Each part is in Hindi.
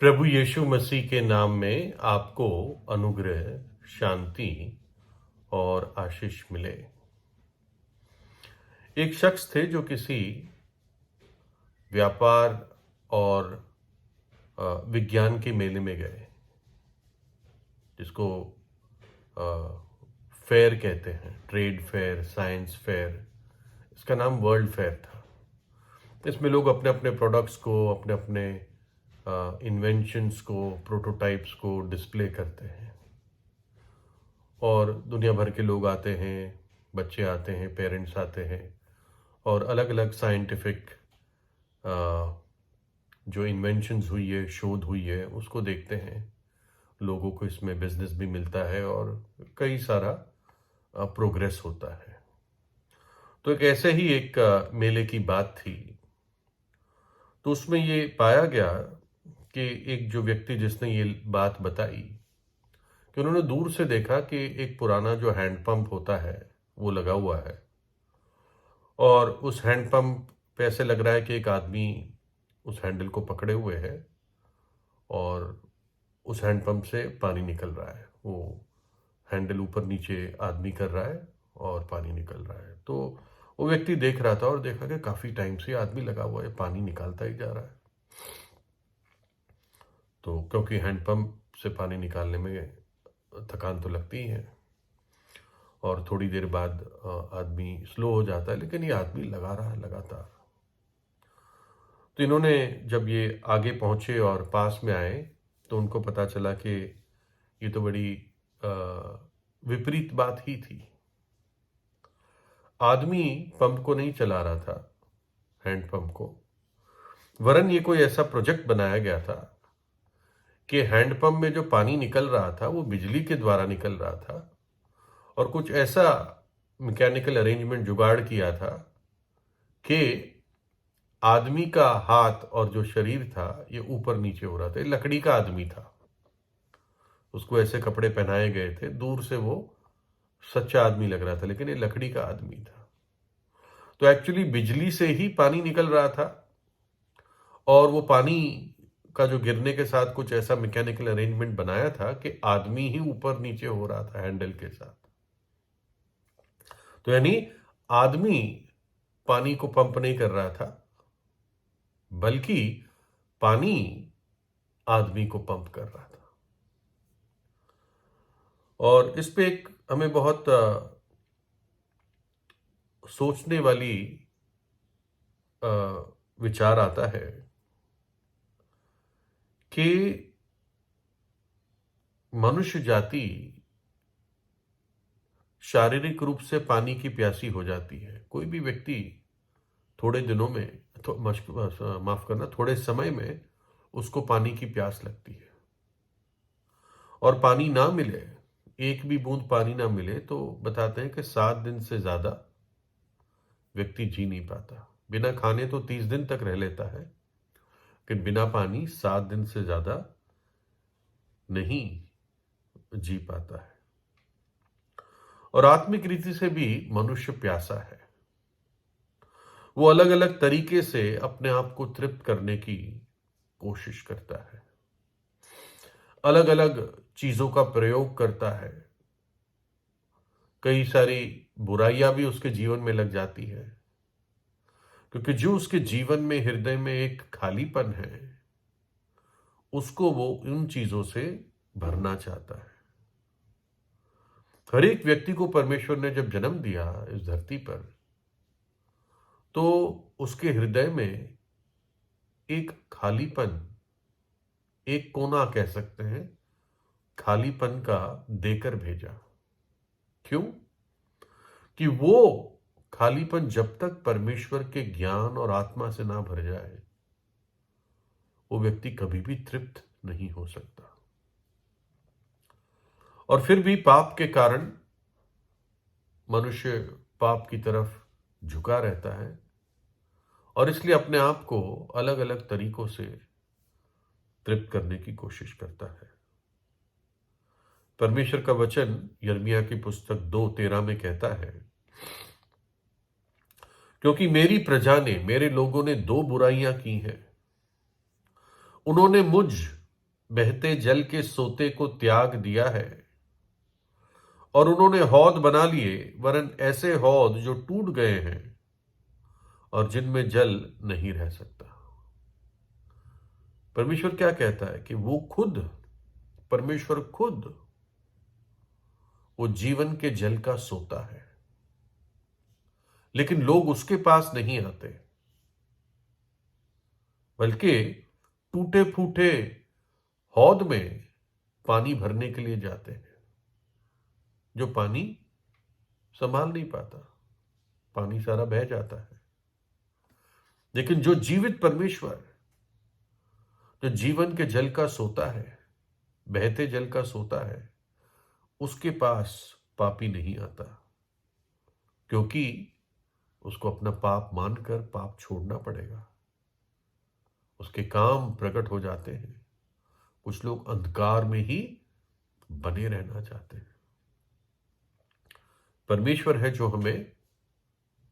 प्रभु यीशु मसीह के नाम में आपको अनुग्रह, शांति और आशीष मिले। एक शख्स थे जो किसी व्यापार और विज्ञान के मेले में गए, जिसको फेयर कहते हैं, ट्रेड फेयर, साइंस फेयर। इसका नाम वर्ल्ड फेयर था। इसमें लोग अपने अपने प्रोडक्ट्स को, अपने अपने इन्वेंशंस को, प्रोटोटाइप्स को डिस्प्ले करते हैं और दुनिया भर के लोग आते हैं, बच्चे आते हैं, पेरेंट्स आते हैं और अलग अलग साइंटिफिक जो इन्वेंशंस हुई है, शोध हुई है, उसको देखते हैं। लोगों को इसमें बिजनेस भी मिलता है और कई सारा प्रोग्रेस होता है। तो एक ऐसे ही एक मेले की बात थी। तो उसमें ये पाया गया कि एक जो व्यक्ति जिसने ये बात बताई कि उन्होंने दूर से देखा कि एक पुराना जो हैंडपंप होता है वो लगा हुआ है और उस हैंडपंप पे ऐसे लग रहा है कि एक आदमी उस हैंडल को पकड़े हुए है और उस हैंडपंप से पानी निकल रहा है। वो हैंडल ऊपर नीचे आदमी कर रहा है और पानी निकल रहा है। तो वो व्यक्ति देख रहा था और देखा कि काफ़ी टाइम से आदमी लगा हुआ है, पानी निकालता ही जा रहा है। तो क्योंकि हैंडपंप से पानी निकालने में थकान तो लगती ही है और थोड़ी देर बाद आदमी स्लो हो जाता है, लेकिन ये आदमी लगा रहा है लगातार। तो इन्होंने जब ये आगे पहुंचे और पास में आए तो उनको पता चला कि ये तो बड़ी विपरीत बात ही थी। आदमी पंप को नहीं चला रहा था, हैंडपंप को, वरन ये कोई ऐसा प्रोजेक्ट बनाया गया था कि हैंडपंप में जो पानी निकल रहा था वो बिजली के द्वारा निकल रहा था और कुछ ऐसा मैकेनिकल अरेंजमेंट जुगाड़ किया था कि आदमी का हाथ और जो शरीर था ये ऊपर नीचे हो रहा था। ये लकड़ी का आदमी था, उसको ऐसे कपड़े पहनाए गए थे, दूर से वो सच्चा आदमी लग रहा था, लेकिन ये लकड़ी का आदमी था। तो एक्चुअली बिजली से ही पानी निकल रहा था और वो पानी का जो गिरने के साथ कुछ ऐसा मैकेनिकल अरेंजमेंट बनाया था कि आदमी ही ऊपर नीचे हो रहा था हैंडल के साथ। तो यानी आदमी पानी को पंप नहीं कर रहा था, बल्कि पानी आदमी को पंप कर रहा था। और इस पे एक हमें बहुत सोचने वाली विचार आता है कि मनुष्य जाति शारीरिक रूप से पानी की प्यासी हो जाती है। कोई भी व्यक्ति थोड़े दिनों में माफ करना, थोड़े समय में उसको पानी की प्यास लगती है और पानी ना मिले, एक भी बूंद पानी ना मिले तो बताते हैं कि 7 दिन से ज्यादा व्यक्ति जी नहीं पाता। बिना खाने तो 30 दिन तक रह लेता है, लेकिन बिना पानी 7 दिन से ज्यादा नहीं जी पाता है। और आत्मिक रीति से भी मनुष्य प्यासा है। वो अलग अलग तरीके से अपने आप को तृप्त करने की कोशिश करता है, अलग अलग चीजों का प्रयोग करता है। कई सारी बुराइयां भी उसके जीवन में लग जाती है, क्योंकि जो उसके जीवन में, हृदय में एक खालीपन है, उसको वो उन चीजों से भरना चाहता है। हर एक व्यक्ति को परमेश्वर ने जब जन्म दिया इस धरती पर, तो उसके हृदय में एक खालीपन, एक कोना कह सकते हैं, खालीपन का देकर भेजा। क्यों? कि वो खालीपन जब तक परमेश्वर के ज्ञान और आत्मा से ना भर जाए, वो व्यक्ति कभी भी तृप्त नहीं हो सकता। और फिर भी पाप के कारण मनुष्य पाप की तरफ झुका रहता है और इसलिए अपने आप को अलग अलग तरीकों से तृप्त करने की कोशिश करता है। परमेश्वर का वचन यिर्मयाह की पुस्तक 2:13 में कहता है, क्योंकि मेरी प्रजा ने, मेरे लोगों ने 2 बुराइयां की हैं। उन्होंने मुझ बहते जल के सोते को त्याग दिया है और उन्होंने हौद बना लिए, वरन ऐसे हौद जो टूट गए हैं और जिनमें जल नहीं रह सकता। परमेश्वर क्या कहता है कि परमेश्वर खुद वो जीवन के जल का सोता है, लेकिन लोग उसके पास नहीं आते, बल्कि टूटे फूटे हौद में पानी भरने के लिए जाते हैं, जो पानी संभाल नहीं पाता, पानी सारा बह जाता है। लेकिन जो जीवित परमेश्वर, जो जीवन के जल का सोता है, बहते जल का सोता है, उसके पास पापी नहीं आता, क्योंकि उसको अपना पाप मानकर पाप छोड़ना पड़ेगा। उसके काम प्रकट हो जाते हैं। कुछ लोग अंधकार में ही बने रहना चाहते हैं। परमेश्वर है जो हमें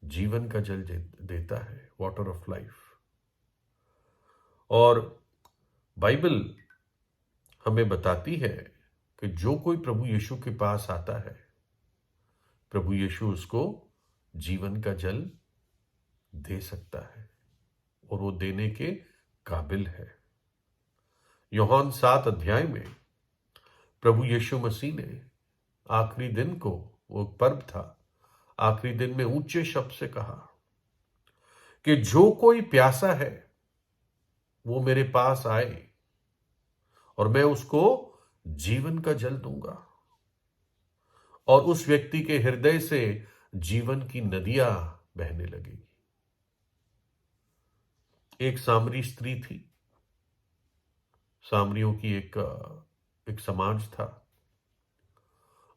जीवन का जल देता है, वाटर ऑफ लाइफ। और बाइबल हमें बताती है कि जो कोई प्रभु यीशु के पास आता है, प्रभु यीशु उसको जीवन का जल दे सकता है और वो देने के काबिल है। यूहन्ना 7 अध्याय में प्रभु यीशु मसीह ने आखिरी दिन को, वो पर्व था, आखिरी दिन में ऊंचे शब्द से कहा कि जो कोई प्यासा है वो मेरे पास आए और मैं उसको जीवन का जल दूंगा और उस व्यक्ति के हृदय से जीवन की नदियां बहने लगेगी। एक सामरी स्त्री थी। सामरियों की एक समाज था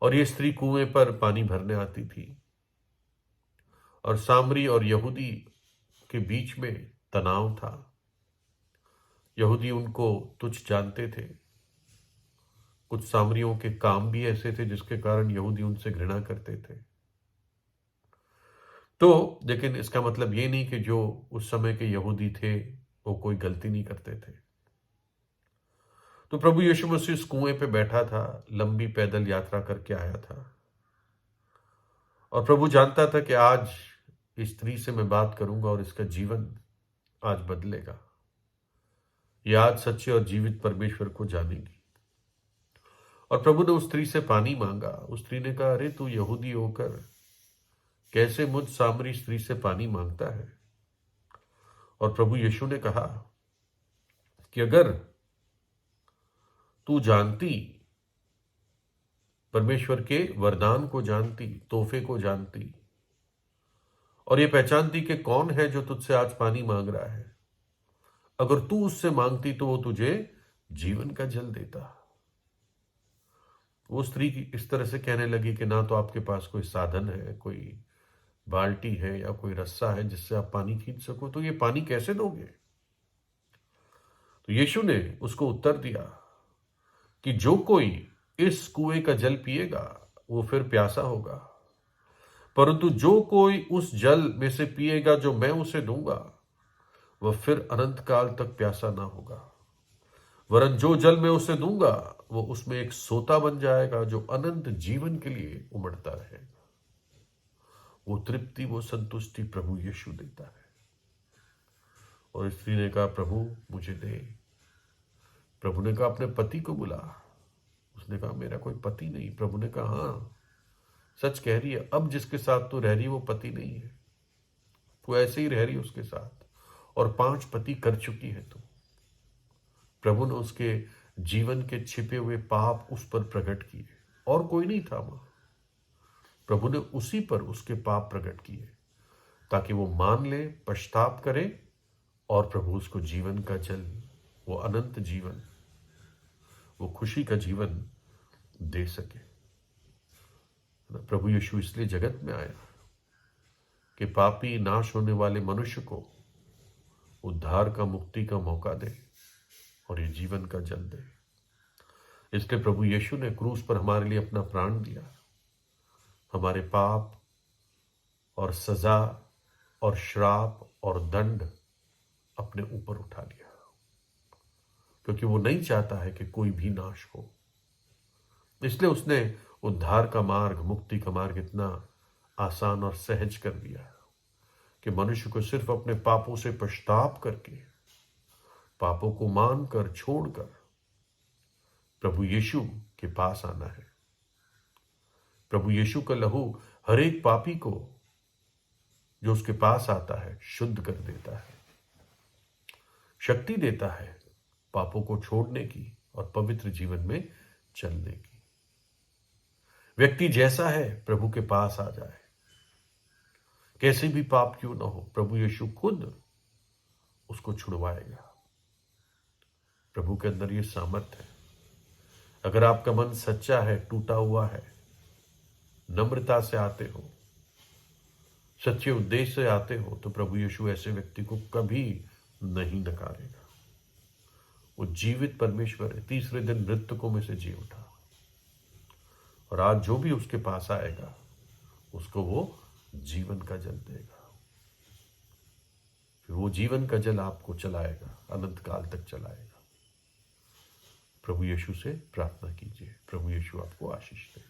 और ये स्त्री कुएं पर पानी भरने आती थी और सामरी और यहूदी के बीच में तनाव था। यहूदी उनको तुच्छ जानते थे। कुछ सामरियों के काम भी ऐसे थे जिसके कारण यहूदी उनसे घृणा करते थे। तो लेकिन इसका मतलब ये नहीं कि जो उस समय के यहूदी थे वो कोई गलती नहीं करते थे। तो प्रभु यीशु मसीह उस कुएं पे बैठा था, लंबी पैदल यात्रा करके आया था और प्रभु जानता था कि आज इस स्त्री से मैं बात करूंगा और इसका जीवन आज बदलेगा। यह आज सच्चे और जीवित परमेश्वर को जानेगी। और प्रभु ने उस स्त्री से पानी मांगा। उस स्त्री ने कहा, अरे तू यहूदी होकर कैसे मुझ सामरी स्त्री से पानी मांगता है? और प्रभु यीशु ने कहा कि अगर तू जानती, परमेश्वर के वरदान को जानती, तोहफे को जानती और ये पहचानती कि कौन है जो तुझसे आज पानी मांग रहा है, अगर तू उससे मांगती तो वो तुझे जीवन का जल देता। वो स्त्री की इस तरह से कहने लगी कि ना तो आपके पास कोई साधन है, कोई बाल्टी है या कोई रस्सा है जिससे आप पानी खींच सको, तो ये पानी कैसे दोगे? तो यीशु ने उसको उत्तर दिया कि जो कोई इस कुएं का जल पिएगा वो फिर प्यासा होगा, परंतु जो कोई उस जल में से पिएगा जो मैं उसे दूंगा वह फिर अनंत काल तक प्यासा ना होगा, वरन जो जल मैं उसे दूंगा वो उसमें एक सोता बन जाएगा जो अनंत जीवन के लिए उमड़ता रहेगा। वो तृप्ति, वो संतुष्टि प्रभु यीशु देता है। और स्त्री ने कहा, प्रभु मुझे दे। प्रभु ने कहा, अपने पति को बुला। उसने कहा, मेरा कोई पति नहीं। प्रभु ने कहा, हाँ सच कह रही है, अब जिसके साथ तू रह रही है वो पति नहीं है, तू ऐसे ही रह रही है उसके साथ और 5 पति कर चुकी है तू। प्रभु ने उसके जीवन के छिपे हुए पाप उस पर प्रकट किए और कोई नहीं था वहां। प्रभु ने उसी पर उसके पाप प्रकट किए ताकि वो मान ले, पश्चाताप करे और प्रभु उसको जीवन का जल, वो अनंत जीवन, वो खुशी का जीवन दे सके। प्रभु यीशु इसलिए जगत में आया कि पापी, नाश होने वाले मनुष्य को उद्धार का, मुक्ति का मौका दे और ये जीवन का जल दे। इसलिए प्रभु यीशु ने क्रूस पर हमारे लिए अपना प्राण दिया, हमारे पाप और सजा और श्राप और दंड अपने ऊपर उठा लिया। क्योंकि वो नहीं चाहता है कि कोई भी नाश हो। इसलिए उसने उद्धार का मार्ग, मुक्ति का मार्ग इतना आसान और सहज कर दिया कि मनुष्य को सिर्फ अपने पापों से पश्चाताप करके, पापों को मानकर, छोड़कर प्रभु यीशु के पास आना है। प्रभु यीशु का लहू हर एक पापी को जो उसके पास आता है शुद्ध कर देता है, शक्ति देता है पापों को छोड़ने की और पवित्र जीवन में चलने की। व्यक्ति जैसा है प्रभु के पास आ जाए, कैसे भी पाप क्यों ना हो, प्रभु यीशु खुद उसको छुड़वाएगा। प्रभु के अंदर ये सामर्थ्य है। अगर आपका मन सच्चा है, टूटा हुआ है, नम्रता से आते हो, सच्चे उद्देश्य से आते हो, तो प्रभु यीशु ऐसे व्यक्ति को कभी नहीं नकारेगा। वो जीवित परमेश्वर है, तीसरे दिन मृतकों में से जी उठा, और आज जो भी उसके पास आएगा उसको वो जीवन का जल देगा। फिर वो जीवन का जल आपको चलाएगा, अनंत काल तक चलाएगा। प्रभु यीशु से प्रार्थना कीजिए, प्रभु यीशु आपको आशीष दे।